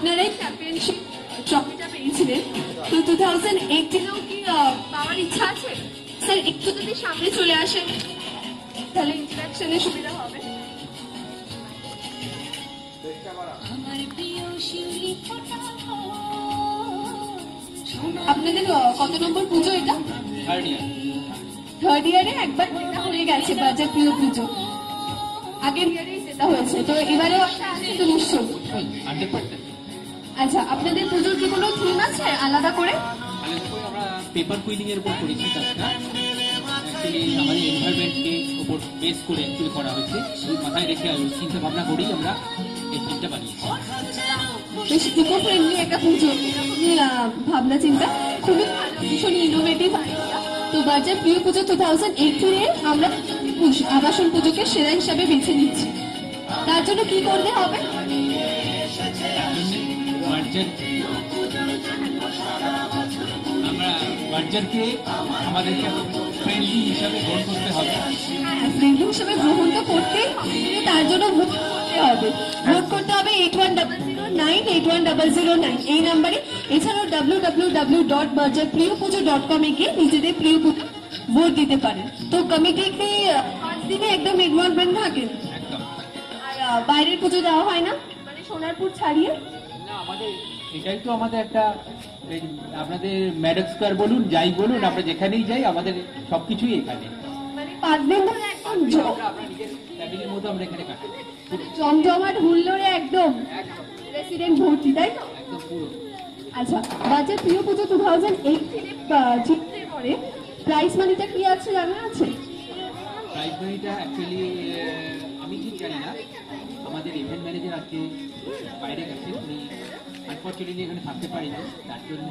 আপনারাই চ্যাম্পিয়নশিপ ট্রফিটা পেয়েছিলেন, তো 2018-এও কি পাওয়ার ইচ্ছা আছে? স্যার একটু যদি সামনে চলে আসেন তাহলে ইন্টারাকশনের সুবিধা হবে। আপনাদের কত নম্বর পুজো এটা? থার্ড ইয়ারে একবার জেতা হয়ে গেছে বাজার প্রিয় পুজো, আগের ইয়ারেই জেতা হয়েছে, তো এবারেও আশা আছে তো নিশ্চয়ই? আচ্ছা, আপনাদের পুজোর কি কোনো থিম আছে আলাদা করে? আমরা পেপার কুইলিং এর উপর করেছি কাজটা, অ্যাকচুয়ালি আমাদের এনভায়রনমেন্টকে উপর বেস করে অ্যাকচুয়ালি করা হয়েছে, সেই মাথায় রেখে চিন্তা ভাবনা করেই আমরা এই থিমটা বানিয়েছি। বেশ ইকো ফ্রেন্ডলি একটা পুজো, ভাবনা চিন্তা খুবই ভীষণ ইনোভেটিভ আইডিয়া। তো বাজার প্রিয় পুজো 2018-এ আমরা আবাসন পুজোকে সেরা হিসাবে বেছে নিচ্ছি, তার জন্য কি করতে হবে? আমরা বাজারকে আমাদেরকে ফ্রেন্ডলি হিসাবে গ্রহণ করতে হবে। ফ্রেন্ডলি হিসাবে গ্রহণ তো করতেই হবে, তার জন্য ভোট করতে হবে। ভোট করতে হবে 8100981009 এই নাম্বারে। এছাড়াও www.bajarpriyopujo.com এ গিয়ে নিজেদের প্রিয় পুজো ভোট দিতে পারেন। তো কমিটিতে 5 দিনে একদম ইনভলভমেন্ট থাকেন, আর বাইরের পুজো দেওয়া হয় না, মানে সোনারপুর ছাড়িয়ে? না, আমাদের এটাই তো আমাদের একটা, আপনাদের ম্যাডক স্কোয়ার বলুন, যাই বলুন, আমরা যেখানেই যাই আমাদের সবকিছুই এখানে, মানে 5 দিন ধরে একদম আমরা নিজের ফ্যামিলির মতো আমরা এখানে কাটাই, জমজমাট হুল্লোড়ে একদম প্রেসিডেন্ট ভর্তি, তাই তো? একদম পুরো। আচ্ছা, বাজার প্রিয় পুজো 2018 জিততে পরে প্রাইজ মানিটা কি আছে জানা আছে? প্রাইজ মানিটা অ্যাকচুয়ালি আমি ঠিক জানি না, আমাদের ইভেন্ট ম্যানেজার আজকে বাইরে গেছে, উনি আনফর্চুনেটলি এখানে থাকতে পারিনি, তার জন্য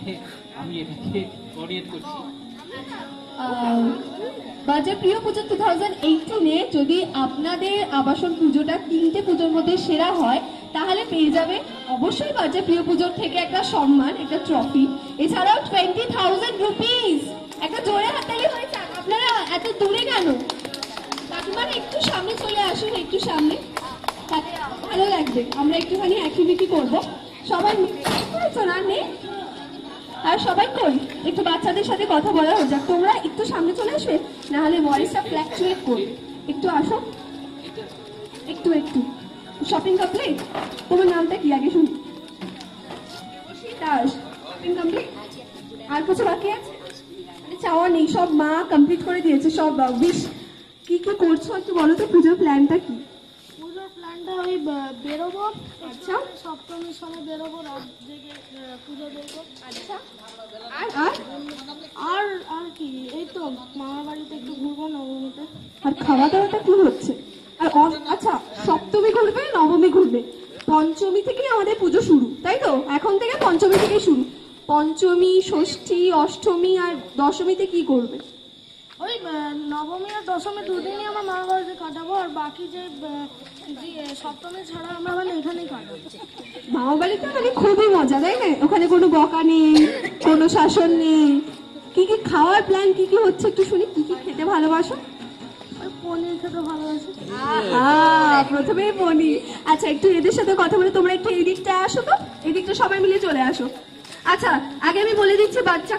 আমি এটাকে কোঅর্ডিনেট করছি। বাজার প্রিয় পুজো 2018-এ যদি আপনাদের আবাসন পুজোটা 3টে পুজোর মধ্যে সেরা হয় তাহলে পেয়ে যাবে অবশ্যই বাজার প্রিয় পুজোর থেকে একটা সম্মান, একটা ট্রফি, এছাড়াও 20,000 রুপিস। একটা জোরে হাততালি হয়ে যাক। আপনারা এত দূরে কেন? কাকিমারা একটু সামনে চলে আসুন, একটু সামনে, তাহলে ভালো লাগবে। আমরা একটুখানি অ্যাক্টিভিটি করবো সবাই মিলে, নেই আর সবাই কই একটু বাচ্চাদের সাথে কথা বলা হয়ে যাক। তোমরা একটু সামনে চলে আসবে, না হলে ভয়েসটা ফ্ল্যাকচুয়েট করবে। একটু আসো, একটু একটু। Shopping complete? তোমার নামটা কি আগে শুনি? দাস। Shopping complete? আর কিছু বাকি আছে? মানে চাওয়া নেই, সব মা কমপ্লিট করে দিয়েছে সব। উইশ কি কি করছো একটু বলো তো, পুজোর প্ল্যানটা কি? পুজোর প্ল্যানটা ওই বেরোবো, আচ্ছা, সপ্তমীর সময় বেরোবো, রাত জেগে পুজো দেখবো। আচ্ছা, আর আর আর আর কি, এই তো মামার বাড়িতে একটু ঘুরবো নবমীতে। আর খাওয়া দাওয়াটা কি হচ্ছে? আর আচ্ছা, সপ্তমী ঘুরবে, নবমী ঘুরবে, পঞ্চমী থেকেই আমাদের পুজো শুরু, তাই তো? এখন থেকে পঞ্চমী থেকে শুরু। পঞ্চমী, ষষ্ঠী, অষ্টমী আর দশমীতে কি করবে? ওই নবমী আর দশমী দুদিনই আমার মামার বাড়িতে কাটাবো, আর বাকি যে সপ্তমী ছাড়া আমরা মানে এখানেই কাটাবো। মামা বাড়িতে মানে খুবই মজা, তাই না? ওখানে কোনো বকা নেই, কোনো শাসন নেই। কি কি খাওয়ার প্ল্যান কি কি হচ্ছে একটু শুনি, কি কি খেতে ভালোবাসো? পনির খেতে ভালোবাসি। প্রথমেই পনির। আচ্ছা, একটু এদের সাথে কথা বলে তোমরা একটু এই দিকটা আসো তো, এই দিকটা সবাই মিলে চলে আসো। আচ্ছা, আগে আমি বলে দিচ্ছি বাচ্চা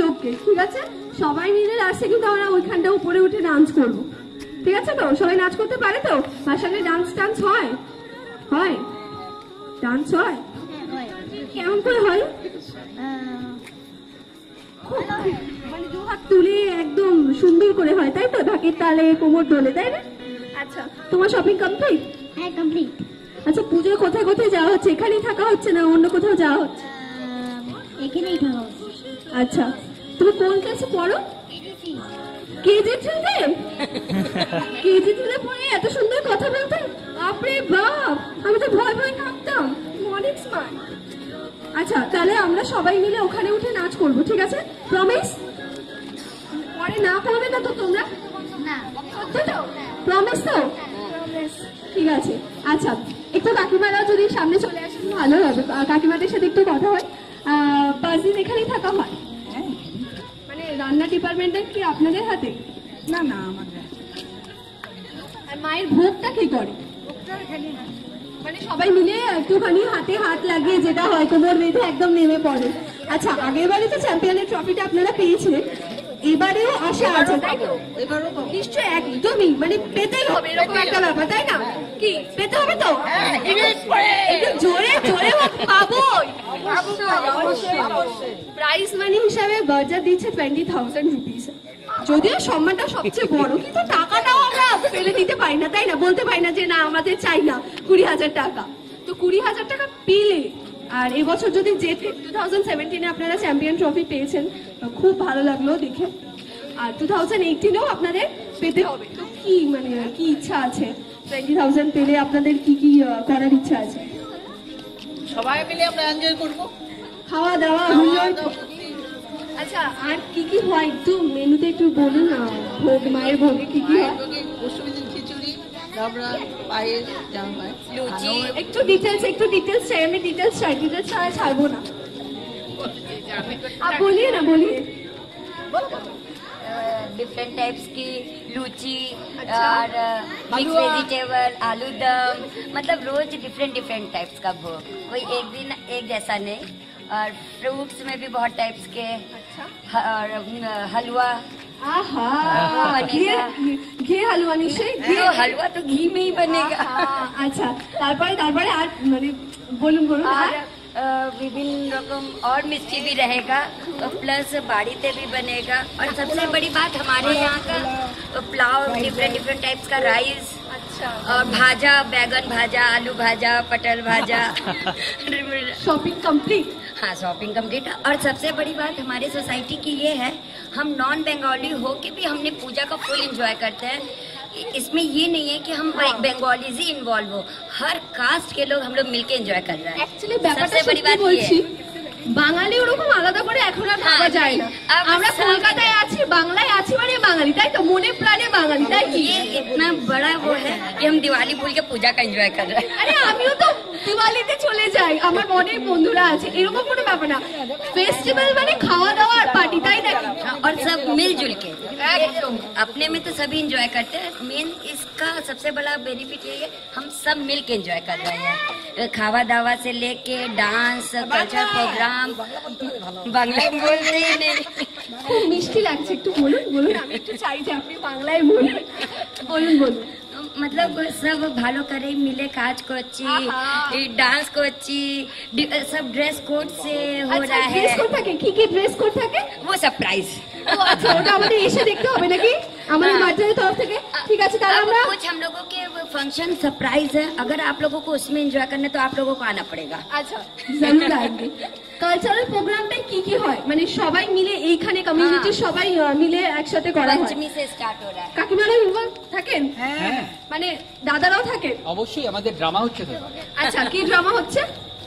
লোককে, ঠিক আছে? সবাই মিলে আসছে কিন্তু আমরা ওইখানটা উপরে উঠে ডান্স করবো, ঠিক আছে তো? সবাই নাচ করতে পারে তো? তার সঙ্গে ডান্স হয়? হয় ডান্স হয়? কেমন করে হয়? মানে দু হাত তুলে একদম সুন্দর করে হয়, তাই তো? ঢাকের তালে কোমর দোলে, তাই না? আচ্ছা, তোমার শপিং কমপ্লিট? হ্যাঁ, কমপ্লিট। আচ্ছা, পুজোয় কোথায় কোথায় যাওয়া হচ্ছে? এখানেই থাকা হচ্ছে না অন্য কোথাও যাওয়া হচ্ছে? এখানেই থাকা হচ্ছে। আচ্ছা, তুমি কোন ক্লাসে পড়ো? কেজি থ্রিতে? কেজি থ্রিতে পড়ে এত সুন্দর কথা বলতে? বাপরে বাপ, আমি তো ভয় ভয় কাঁপতাম। অনেক স্মার্ট। আচ্ছা, তাহলে আমরা সবাই মিলে ওখানে উঠে নাচ করবো, ঠিক আছে? প্রমিস? পরে না করবে না তো তোমরা? না। প্রমিস তো? ঠিক আছে। আচ্ছা, একটু কাকিমারাও যদি সামনে চলে আসেন ভালো হবে, কাকিমাদের সাথে একটু কথা হয়। 5 দিন এখানেই থাকা হয়? মানে রান্না ডিপার্টমেন্টটা কি আপনাদের হাতে? না না, আমাদের। আর মায়ের ভোগটা কি করে? মানে সবাই মিলে একটুখানি হাতে হাত লাগিয়ে যেটা হয় কোমর বেঁধে একদম নেমে পড়ে। আচ্ছা, আগের বারে তো চ্যাম্পিয়নের ট্রফিটা আপনারা পেয়েছিলেন, এবারেও আশা আছে তাই তো? নিশ্চয়, একদমই, মানে পেতেই হবে এরকম একটা ব্যাপার, তাই না? কি পেতে হবে তো? একটু জোরে জোরে পাবোই। প্রাইজ মানি হিসাবে বাজার দিচ্ছে 20,000 রুপিস। যদিও সম্মানটা সবচেয়ে বড়, কিন্তু টাকাটাও আমরা ফেলে দিতে পারি না, তাই না? বলতে পারি না যে না আমাদের চাই না 20,000 টাকা। তো 20,000 টাকা পেলে, আর এবছর যদি যেতে 2017-এ আপনারা চ্যাম্পিয়ন ট্রফি পেয়েছেন, খুব ভালো লাগলো দেখে। আর 2018-এও আপনাদের পেতে হবে। তো কি মানে কি ইচ্ছা আছে? 20,000 পেলে আপনাদের কি কি করার ইচ্ছা আছে? সবাই মিলে আমরা এনজয় করবো। খাওয়া দাওয়া, হুল্লোড়। আচ্ছা, আর কি কি হয় একটু মেনুতে একটু বলুন না। ভোগ, মায়ের ভোগে কি কি হয়? অষ্টমী দিন খিচুড়ি, আমরা পায়েস, যা হয় লুচি, একটু ডিটেলস চাই। আমি ডিটেলস ছাড়া ছাড়বো না। आप बोलिए ना, बोलिए। डिफरेंट टाइप्स की लूची अच्छा। और मिक्स वेजिटेबल, आलू दम, मतलब रोज डिफरेंट टाइप्स का भोग, कोई एक दिन एक जैसा नहीं। और फ्रूट्स में भी बहुत टाइप्स के, और हलवा आहा, बनेगा। ঘি হালুয়া নিশ্চয়ই। तो हलवा तो घी में ही बनेगा। আচ্ছা, তারপরে আর মানে বলুন और আর विभिन्न रकम और मिष्टी भी रहेगा, और प्लस बाड़ीते भी बनेगा। और सबसे बड़ी बात हमारे यहाँ का पुलाव, डिफरेंट टाइप्स का राइस, अच्छा, और भाजा, बैगन भाजा, आलू भाजा, पटल भाजा। Shopping complete. हाँ, शॉपिंग कंप्लीट। और सबसे बड़ी बात हमारे सोसाइटी की ये है, हम नॉन बंगाली हो के भी हमने पूजा का फुल एंजॉय करते हैं। इसमें ये नहीं है कि हम बंगालीज ही इन्वॉल्व हो, हर कास्ट के लोग हम लोग मिलके एंजॉय कर रहे हैं। অ্যাকচুয়ালি ব্যাপারটা सबसे बड़ी সত্যি बात ये বলছি, है। বাঙালি ওরকম আলাদা করে এখন আর ভাবা হ্যাঁ, যায় না। अब আমরা सब- কলকাতায় আছি, বাংলায় আছি, মানে বাঙালি, তাই তো? মনে প্রাণে বাঙালি, তাই কি? ये इतना बड़ा वो है कि हम दिवाली भूल के पूजा का एंजॉय कर रहे हैं। আরে আমিও তো দিওয়ালিতে চলে যাই, আমার অনেক বন্ধুরা আছে, এরকম কোনো ব্যাপার না। ফেস্টিভ্যাল মানে খাওয়া দাওয়া আর পার্টি, তাই নাকি? और सब मिलजुल के, अपने में तो सभी एंजॉय करते हैं। मेन इसका सबसे बड़ा बेनिफिट यही है, हम सब मिल के एंजॉय कर रहे हैं। खावा दावा से लेके डांस, कल्चर प्रोग्राम, बांग्ला बोलते ही नहीं। খুব মিষ্টি লাগছে, একটু বলুন। আমি একটু চাই যে আপনি বাংলায় বলুন। मतलब सब ভালো করে মিলে কাজ করছি, এই ডান্স করছি, सब ड्रेस कोड से हो আচ্ছা, रहा ড্রেস है। কোড থাকে? কি কি ড্রেস কোড থাকে? वो सरप्राइज। ও আচ্ছা, ওটা আমাদের এসে দেখতে হবে নাকি আমাদের মার্চের তরফ থেকে? ঠিক আছে, তাহলে अब আমরা कुछ हम लोगों के फंक्शन सरप्राइज है, अगर आप लोगों को उसमें एंजॉय करना है तो आप लोगों को आना पड़ेगा। আচ্ছা জরুর আসবে। কালচারাল প্রোগ্রামটা কি কি হয়? মানে সবাই মিলে এইখানে কমিউনিটি সবাই মিলে একসাথে করা হয়। पंचमी से स्टार्ट हो रहा है। কাকিমারা ইনভলভ থাকেন? হ্যাঁ, মানে দাদারাও থাকেন? অবশ্যই আমাদের ড্রামা হচ্ছে তো এবার। আচ্ছা, কি ড্রামা হচ্ছে?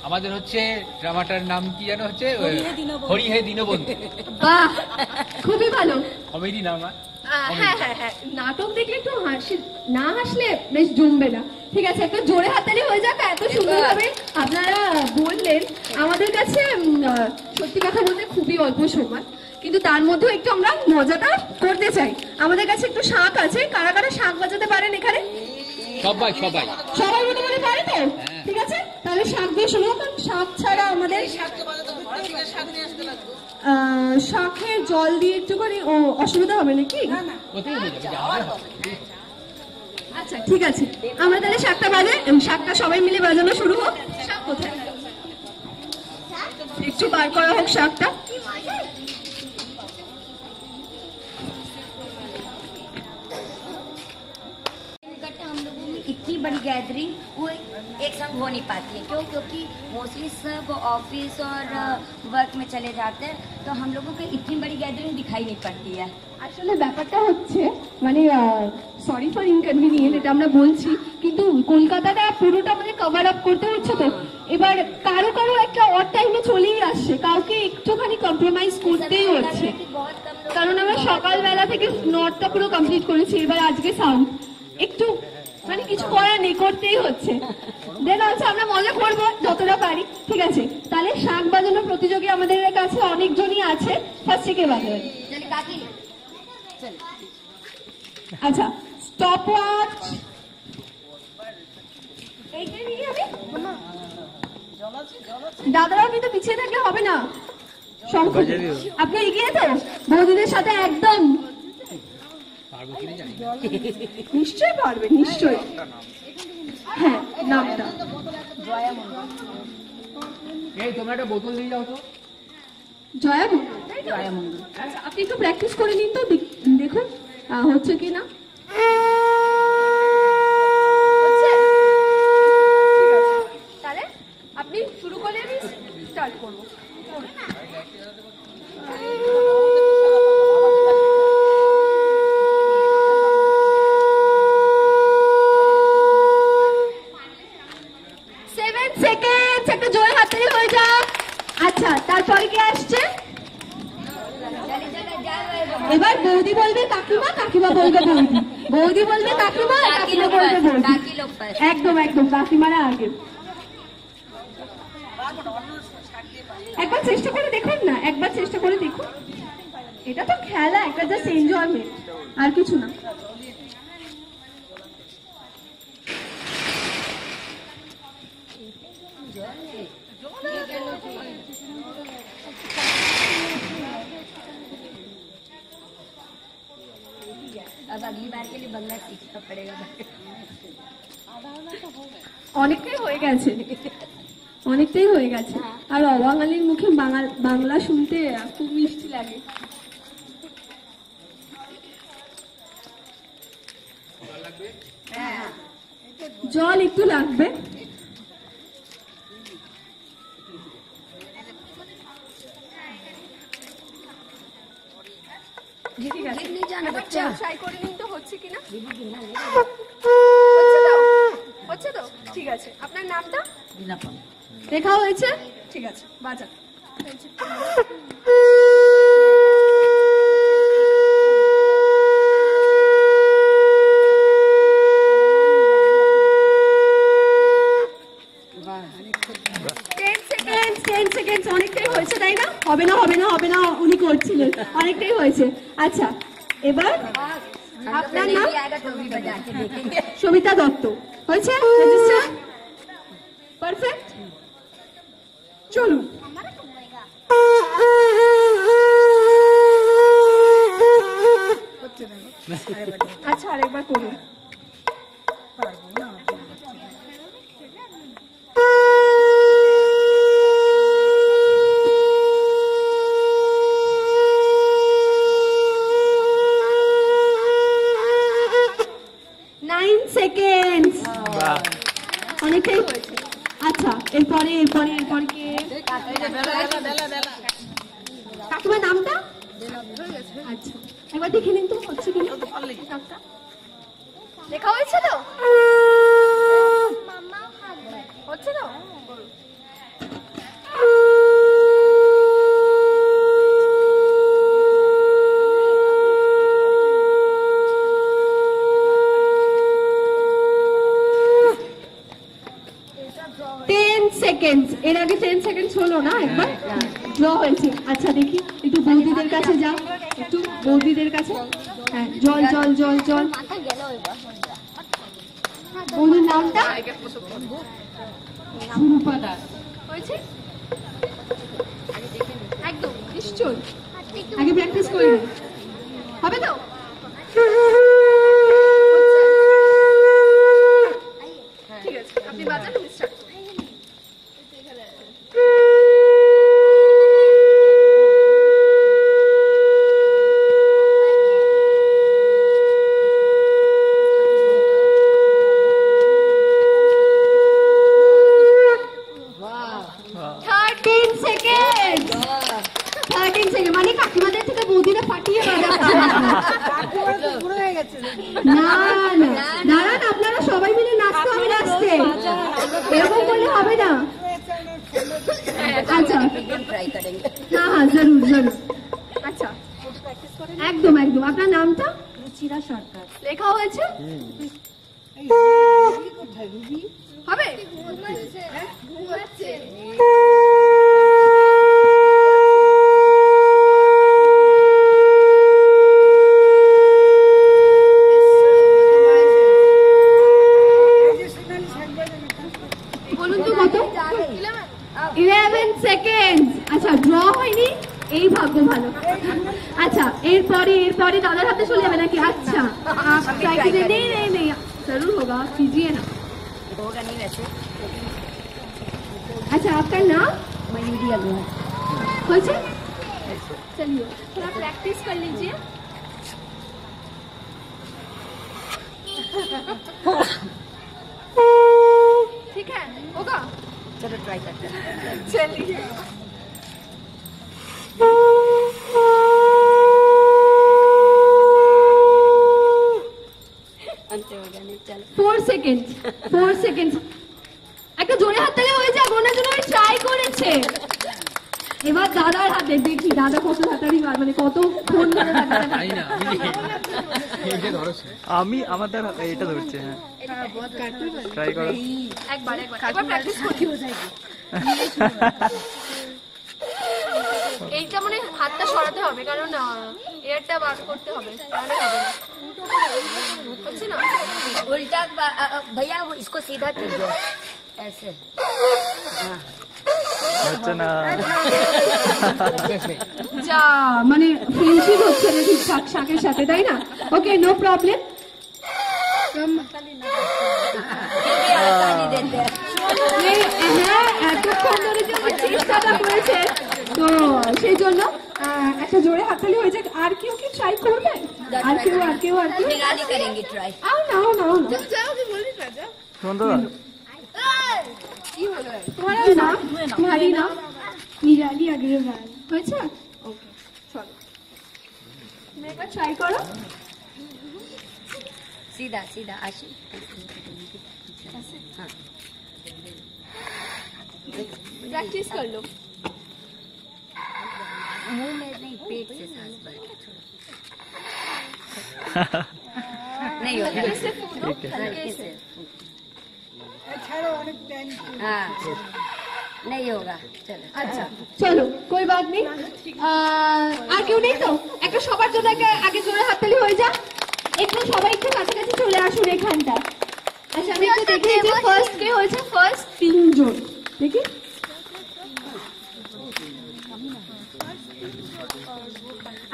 আমাদের হচ্ছে ড্রামাটার নাম কি যেন হচ্ছে, হরি হে দীনবন্ধু, বাহ, খুবই ভালো। কমেডি নামা। হ্যাঁ, নাটক দেখলে একটু না হাসলে বেশ জমবে না। ঠিক আছে, একটু জোরে হাততালি হয়ে যাক। এত সুন্দর ভাবে আপনারা বললেন, আমাদের কাছে সত্যি কথা বলতে খুবই অল্প সময়, কিন্তু তার মধ্যেও একটু আমরা মজাটা করতে চাই। আমাদের কাছে একটু শাঁখ আছে, কারা কারা শাঁখ বাজাতে পারেন এখানে? সবাই সবাই মোটামুটি পারে তো? ঠিক আছে, তাহলে শাঁখ দিয়ে শুনো, কারণ শাঁখ ছাড়া আমাদের শাঁখের জল দিয়ে একটুখানি অসুবিধা হবে নাকি? কোথায় হয়ে যাবে, যাওয়া হবে। আচ্ছা, ঠিক আছে, আমরা তাহলে শাঁখটা বাজে, শাঁখটা সবাই মিলে বাজানো শুরু হোক। শাঁখ কোথায়? একটু বার করা হোক শাঁখটা। हम लोगों में इतनी बड़ी गैदरिंग वो एक संग हो नहीं पाती है। क्यों? क्योंकि मोस्टली सब ऑफिस और वर्क में चले जाते हैं, तो हम लोगों को इतनी बड़ी गैदरिंग दिखाई नहीं पड़ती है। আসলে ব্যাপারটা হচ্ছে মানে সরি ফর ইনকনভিনিয়েন্ট, এটা আমরা বলছি, কিন্তু কলকাতাটা পুরোটা আমাদের কভার আপ করতে হচ্ছে। তো এবার কারো একটা অড টাইমে চলেই আসছে, কাউকে একটুখানি কম্প্রোমাইজ করতেই হচ্ছে, কারণ আমরা সকালবেলা থেকে নর্থটা পুরো কমপ্লিট করেছি, এবার আজকে সাউথ, একটু মানে কিছু করার নেই, করতেই হচ্ছে। দেন হচ্ছে আমরা মজা করবো যতটা পারি। ঠিক আছে, তাহলে শাঁখ বাজানোর প্রতিযোগী আমাদের কাছে অনেকজনই আছে। ফার্স্টে কে বাজাবে? चलिए काकी, আচ্ছা, স্টপ ওয়াচ এইটা নিয়ে আমি দাদারাও কিন্তু পিছিয়ে থাকলে হবে না। শঙ্খ আপনি এগিয়ে তো বৌদিদের সাথে একদম। পারবো কিনা জানি না। নিশ্চয়ই পারবে, নিশ্চয়ই। হ্যাঁ, নামটা এই তোমরা একটা বোতল দিয়ে যাও তো। জয়া মণ্ডল, তাই তো? আচ্ছা, আপনি একটু প্র্যাকটিস করে নিন তো, দেখুন হচ্ছে কি না। হচ্ছে? ঠিক আছে, তাহলে আপনি শুরু করলে আমি স্টার্ট করবো। 7 সেকেন্ড, একটা জোরে হাততালি হয়ে যাক। আচ্ছা, তারপরে কি আসছে? এবার বৌদি বলবে কাকিমা, কাকিমা বলবে বৌদি, বৌদি বলবে কাকিমা, কাকিমা বলবে বৌদি। बाकी लोग first। একদম একদম, কাকিমারা আগে। একবার চেষ্টা করে দেখুন না, একবার চেষ্টা করে দেখুন। এটা তো খেলা, একটা জাস্ট এনজয়মেন্ট, আর কিছু না। अब अगली बार के लिए बंगला सीखना पड़ेगा। অনেকটাই হয়ে গেছে, অনেকটাই হয়ে গেছে। আর অবাঙালির মুখে বাংলা শুনতে খুব মিষ্টি লাগে। জল একটু লাগবে। ঠিক আছে, गिर नहीं जाना बच्चा। ট্রাই করে নিন তো হচ্ছে কিনা। হচ্ছে তো? হচ্ছে তো? ঠিক আছে, আপনার নামটা লেখা হয়েছে? ঠিক আছে, বাজান। অনেকটাই হয়েছে তাই না? হবে না হবে না হবে না, উনি করছিলেন, অনেকটাই হয়েছে। আচ্ছা, এবার আপনার নাম? नहीं आएगा तो भी बजा के देखेंगे। সবিতা দত্ত হয়েছে? Register perfect. চলুন। আচ্ছা, আরেকবার করুন। অনেকটাই হয়েছে। আচ্ছা, এরপরে এরপরে এরপরে কে? কাকিমার নামটা? আচ্ছা, একবার দেখে নিন তো হচ্ছে কিনা। নামটা লেখা হয়েছে তো? হচ্ছে তো? এর আগে 10 সেকেন্ড হলো না, একবার ড্র হয়েছে। আচ্ছা, দেখি একটু বৌদিদের কাছে যাও, একটু বৌদিদের কাছে। হ্যাঁ, জল জল জল জল। বৌদির নামটা? সুরূপা দাস হয়েছে? একদম নিশ্চয়, আগে প্র্যাকটিস করে নিন। হবে তো? ঠিক আছে, আপনি বাজান, স্টার্ট। মানে কাকিমাদের থেকে বৌদিরা ফাটিয়ে বাজাচ্ছে। না না, দাঁড়ান, আপনারা সবাই মিলে নাচতে হবে, নাচতে এরকম করলে হবে না। আচ্ছা, ट्राई करेंगे। হ্যাঁ হ্যাঁ, জরুর জরুর। আচ্ছা, একদম একদম। আপনার নামটা? रुचिरा সরকার। লেখা হয়েছে? হবে? বলুন তো কত? 11 সেকেন্ড। আচ্ছা ড্র হয়নি, এই ভাগ্য ভালো। আচ্ছা এরপরে দাদার হাতে চলে যাবে নাকি? আচ্ছা नहीं जरूर होगा, कीजिए ना। होगा नहीं वैसे। अच्छा आपका नाम? मयूरी अग्रवाल। होइछे? चलिए थोड़ा प्रैक्टिस कर लीजिए। ठीक है, होगा? चलो ट्राई करते हैं। चलिए अंत होगा नहीं, चलो 4 সেকেন্ড। একটা জোরে হাত তালি হয়ে যাক, ওনার জন্য ট্রাই করেছে। এবার দাদার হাতে দেখি দাদা কত তাড়াতাড়ি মানে কত ফোন ধরে তাই না এই যে ধরো আমি আমাদের এটা ধরছে। হ্যাঁ ট্রাই করো একবার এবার প্র্যাকটিস করতে হয়ে যায়। এইটা মানে হাতটা সরাতে হবে, কারণ এয়ারটা বার করতে হবে, তাহলে হবে না। হচ্ছে না उल्टा भैया वो इसको सीधा कीजिए ऐसे। हाँ হচ্ছে না। যা মানে ফিনিশিং হচ্ছে না ঠিকঠাক শাকের সাথে, তাই না? Okay no problem. ताली देते हैं। হ্যাঁ এতক্ষণ ধরে যে উনি চেষ্টাটা করেছে, তো সেই জন্য একটা জোরে হাততালি হয়ে যাক। আর কেউ কি ট্রাই করবে? আর কেউ निराली करेंगे ट्राई। আও না শুনুন দাদা, তোমার নাম? তোমারই নাম? নিরালি अग्रवाल। হয়েছে? ওকে চলো তুমি একবার ট্রাই করো। सीधा सीधा आशी। हाँ प्रैक्टिस कर लो। मुंह में नहीं, पेट से सांस भर के छोड़ो। नहीं होगा। हल्के से। हाँ नहीं होगा, चलो। আচ্ছা চলো কোই বাত নেই। আর কেউ নেই তো? একটা সবার জন্য আগে জোরে হাততালি হয়ে যা। একটু সবাই একটু কাছাকাছি চলে আসুন এখানটা। আচ্ছা আমি একটু দেখি যে ফার্স্ট কে হয়েছে। ফার্স্ট 3 জন দেখি।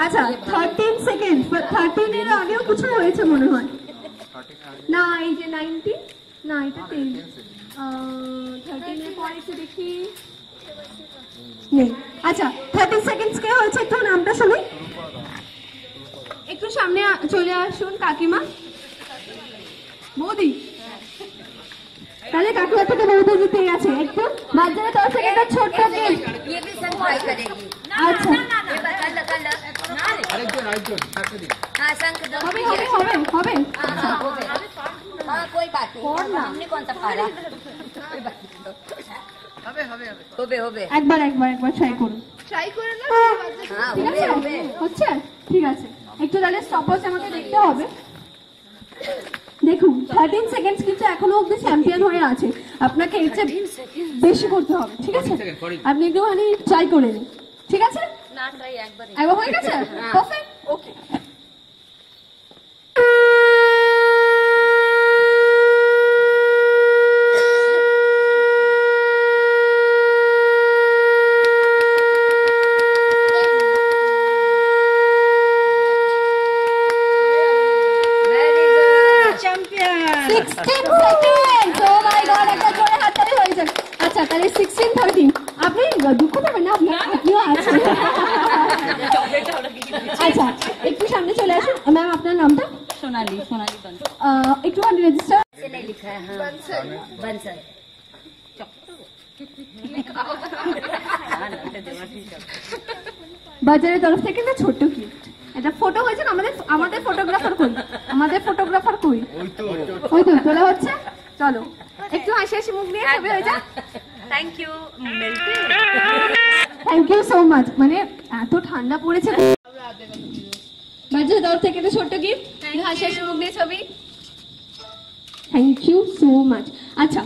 আচ্ছা 13 সেকেন্ড। 13 এর আগেও কিছু হয়েছে মনে হয় না। এই যে 19 না, এটা 10। 13 এর পরে একটু দেখি নেই। আচ্ছা 30 সেকেন্ডস কে হয়েছে একটু নামটা শুনি। একটু সামনে চলে আসুন কাকিমা। মোদি তাহলে কাকিমা থেকে বৌদি জিতে গেছে। একটু বাচ্চাদের তরফ থেকে একটা ছোট্ট গিফট। ये भी सब ट्राई करेगी। আচ্ছা ये बता लो कर लो। আরেকজন সাথে দিন। हाँ शंख दो। হবে। हाँ हो गए। हाँ कोई बात नहीं, हमने कौन सा पारा। कोई बात नहीं, হবে। একবার ট্রাই করুন। हाँ ঠিক আছে হচ্ছে? ঠিক আছে একটু তাহলে স্টপওয়াচ আমাকে দেখতে হবে। দেখুন 13 সেকেন্ড কিন্তু এখনো অব্দি চ্যাম্পিয়ন হয়ে আছে। আপনাকে এর চেয়ে বেশি করতে হবে, ঠিক আছে? 14 সেকেন্ড, 14। আপনি একটুখানি ট্রাই করে নিন, ঠিক আছে? ना ट्राई একবার একবার হয়ে গেছে? Perfect, okay. Very good. 16 second. Oh my God, একটা জোরে হাততালি হয়ে যাক। আচ্ছা তাহলে 16 13। আপনি দুঃখ পাবেন না, আপনিও আছেন। আচ্ছা একটু সামনে চলে আসুন। ম্যাম আপনার নামটা? সোনালী বন। একটুখানি রেজিস্টার। से नहीं लिखा है। हाँ बंसल। বাজারের তরফ থেকে একটা ছোট্ট গিফট। এটা ফটো হয়েছে না? আমাদের ফটোগ্রাফার কই? ওই তো তোলা হচ্ছে। চলো একটু হাসি মুখ নিয়ে ছবি হয়ে যা। Thank you. मिलते থ্যাংক ইউ সো মাচ। মানে এত ঠান্ডা পড়েছে। বাজারের তরফ থেকে একটা ছোট্ট গিফট, হাসি মুখ নিয়ে ছবি। Thank you so much. আচ্ছা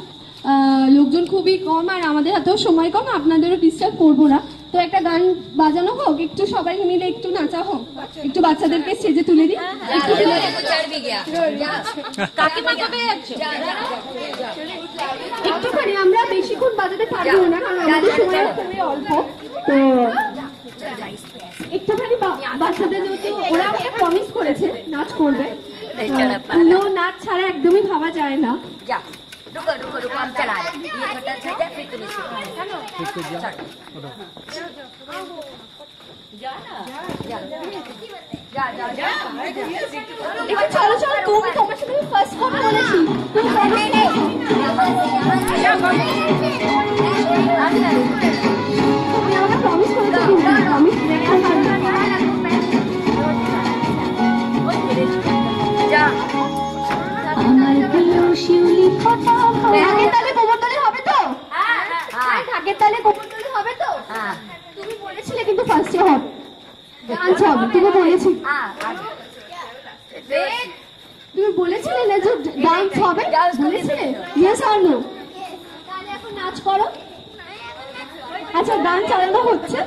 লোকজন খুবই কম আর আমাদের হাতেও সময় কম, আপনাদেরও ডিস্টার্ব করবো না। তো একটা গান বাজানো হোক, একটু সবাই মিলে একটু নাচা হোক, একটু বাচ্চাদেরকে স্টেজে তুলে দিই। একটু चढ़ भी गया। কাকিমা কবে যাচ্ছে? একটুখানি আমরা বেশিক্ষণ বাজাতে পারবো না, কারণ আমাদের অল্প, তো একটুখানি বাচ্চাদের যেহেতু ওরা আমাকে প্রমিস করেছে নাচ করবে, নো নাচ ছাড়া একদমই ভাবা যায় না। जा रुको रुको रुको हम चला रहे हैं। ये छोटा सा जा फिर तुम इसको একটু চলো চলো, তুমি তোমার সাথে ফার্স্ট কথা বলেছি, তুমি আমাকে প্রমিস করেছো, প্রমিস ঢাকের তালে কোমর তালে হবে তো? ঢাকের তালে কোমর তালে হবে তো? তুমি বলেছিলে কিন্তু ফার্স্টে হবে, ডান্স হবে, তুমি বলেছি, তুমি বলেছিলে না যে ডান্স হবে, বলেছিলে ইয়েস অর নো? তাহলে এখন নাচ করো। আচ্ছা গান চালানো হচ্ছে।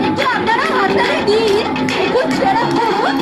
একটু আপনারা হাততালি দিন, একটু ছেড়ে করুন।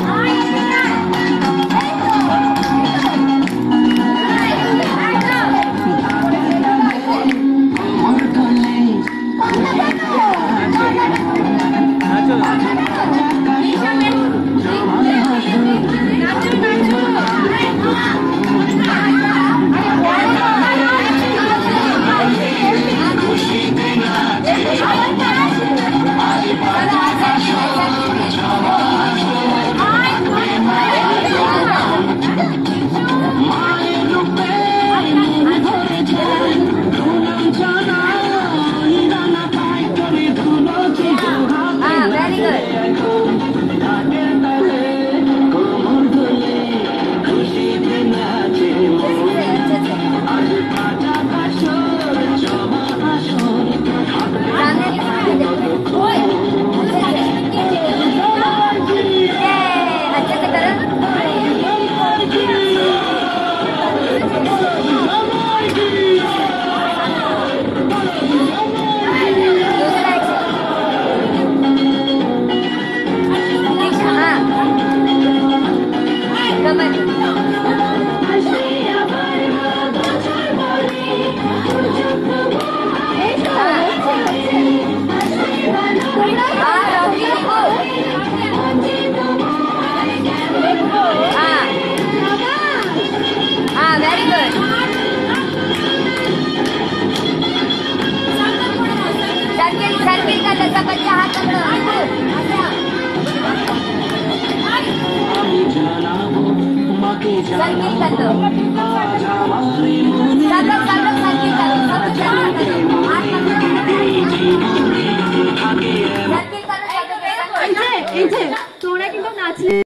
सर्किल कर दो।